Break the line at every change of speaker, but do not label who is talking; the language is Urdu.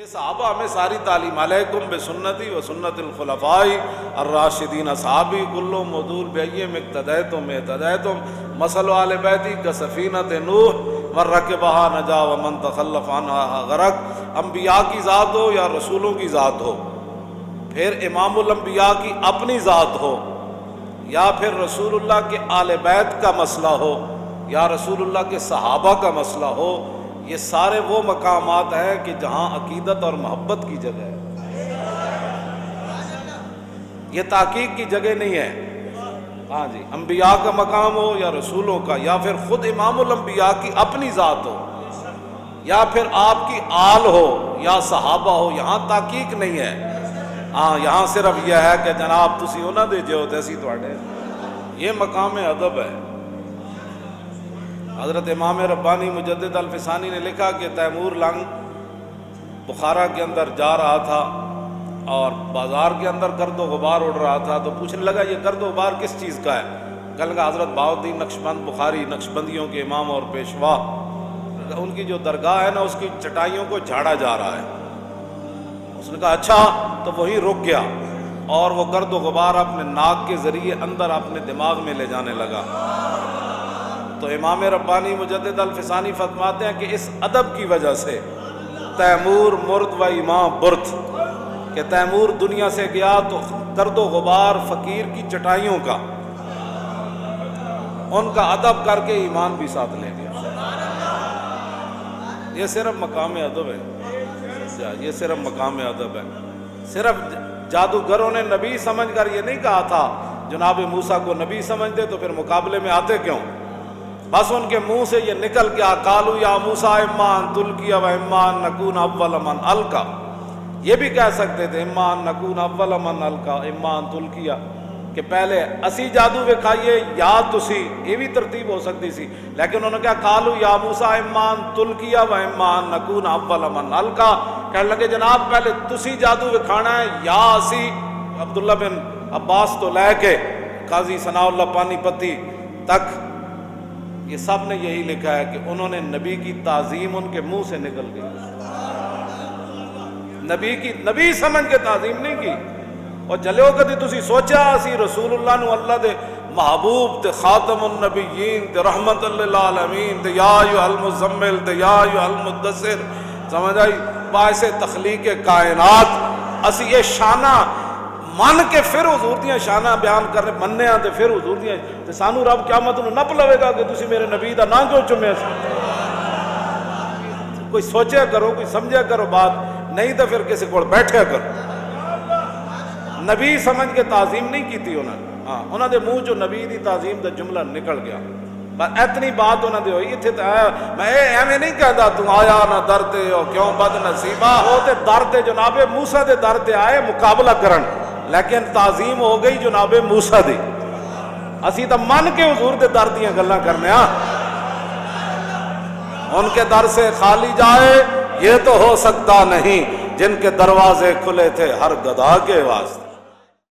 یہ صحابہ ہمیں ساری تعلیم، علیکم بسنتی و سنت الخلفاء الراشدین اصحابی کلو مودول بیم اقتدیتم اہتدیتم مثل آل بیتی کسفینۃ نوح من رکبہا نجا ومن تخلف عنہا غرق۔ انبیاء کی ذات ہو یا رسولوں کی ذات ہو، پھر امام الانبیاء کی اپنی ذات ہو، یا پھر رسول اللہ کے آل بیت کا مسئلہ ہو، یا رسول اللہ کے صحابہ کا مسئلہ ہو، یہ سارے وہ مقامات ہیں کہ جہاں عقیدت اور محبت کی جگہ ہے، یہ تحقیق کی جگہ نہیں ہے۔ ہاں جی، انبیاء کا مقام ہو یا رسولوں کا، یا پھر خود امام الانبیاء کی اپنی ذات ہو، یا پھر آپ کی آل ہو یا صحابہ ہو، یہاں تحقیق نہیں ہے۔ ہاں، یہاں صرف یہ ہے کہ جناب تسی انہاں دے جو تیسی تواڈے، یہ مقام ادب ہے۔ حضرت امام ربانی مجدد الفسانی نے لکھا کہ تیمور لنگ بخارا کے اندر جا رہا تھا اور بازار کے اندر گرد و غبار اڑ رہا تھا، تو پوچھنے لگا یہ گرد و غبار کس چیز کا ہے؟ کہنے لگا حضرت بہاؤالدین نقشبند بخاری، نقشبندیوں کے امام اور پیشوا، ان کی جو درگاہ ہے نا اس کی چٹائیوں کو جھاڑا جا رہا ہے۔ اس نے کہا اچھا، تو وہی رک گیا اور وہ گرد و غبار اپنے ناک کے ذریعے اندر اپنے دماغ میں لے جانے لگا۔ تو امام ربانی مجدد الفسانی فرماتے ہیں کہ اس ادب کی وجہ سے تیمور مرد و امام برد، کہ تیمور دنیا سے گیا تو گرد و غبار فقیر کی چٹائیوں کا، ان کا ادب کر کے ایمان بھی ساتھ لے گیا۔ یہ صرف مقام ادب ہے، یہ صرف مقام ادب ہے۔ صرف جادوگروں نے نبی سمجھ کر یہ نہیں کہا تھا جناب موسیٰ کو نبی سمجھتے تو پھر مقابلے میں آتے کیوں؟ بس ان کے منہ سے یہ نکل گیا، قالوا یا موسیٰ اما ان تلقی و اما ان نکون اول من القی۔ یہ بھی کہہ سکتے تھے اما ان نکون اول من القی اما ان تلقی، کہ پہلے اسی جادو وکھائیے یا تسی، یہ بھی ترتیب ہو سکتی سی، لیکن انہوں نے کہا قالوا یا موسیٰ اما ان تلقی و اما ان نکون اول من القی۔ کہنے لگے جناب پہلے تسی جادو وکھانا ہے یا اسی؟ عبداللہ بن عباس تو لے کے قاضی ثناء اللہ پانی پتی تک یہ سب نے یہی لکھا ہے کہ انہوں نے نبی کی تعظیم ان کے منہ سے نکل گئی، نبی سمجھ کے تعظیم نہیں کی۔ اور جلو کدی تسی سوچا اسی رسول اللہ نو اللہ دے محبوب تے خاتم النبیین تے رحمت للعالمین تے یا ایھا المزمل تے یا ایھا المدثر، سمجھ آئی، باعث تخلیق کائنات اسی یہ شانہ من کے پھر حضور دیاں شانہ بیان کرنے مننے آتے، پھر حضور دیاں تے سانو رب قیامت نو نپ لوے گا کہ تسی میرے نبی دا نام کیوں چومے سی؟ کوئی سوچیا کرو، کوئی سمجھا کرو بات، نہیں تو پھر کسی کو بیٹھیا کرو۔ نبی سمجھ کے تعظیم نہیں کی تھی انہوں نے، ہاں انہوں نے منہ جو نبی دی تعظیم دا جملہ نکل گیا، بس اتنی بات انہوں نے ہوئی۔ اتنے تو آیا میں ایویں نہیں کہتا تو آیا نہ در تے اور کیوں بد نصیبہ، وہ تے در تے جناب موسیٰ دے در تے آئے مقابلہ کرن، لیکن تعظیم ہو گئی جناب موسیٰ دی۔ اسی تو من کے حضور دے در دیاں گلاں کرنے ہاں، ان کے در سے خالی جائے یہ تو ہو سکتا نہیں، جن کے دروازے کھلے تھے ہر گدھا کے واسطے۔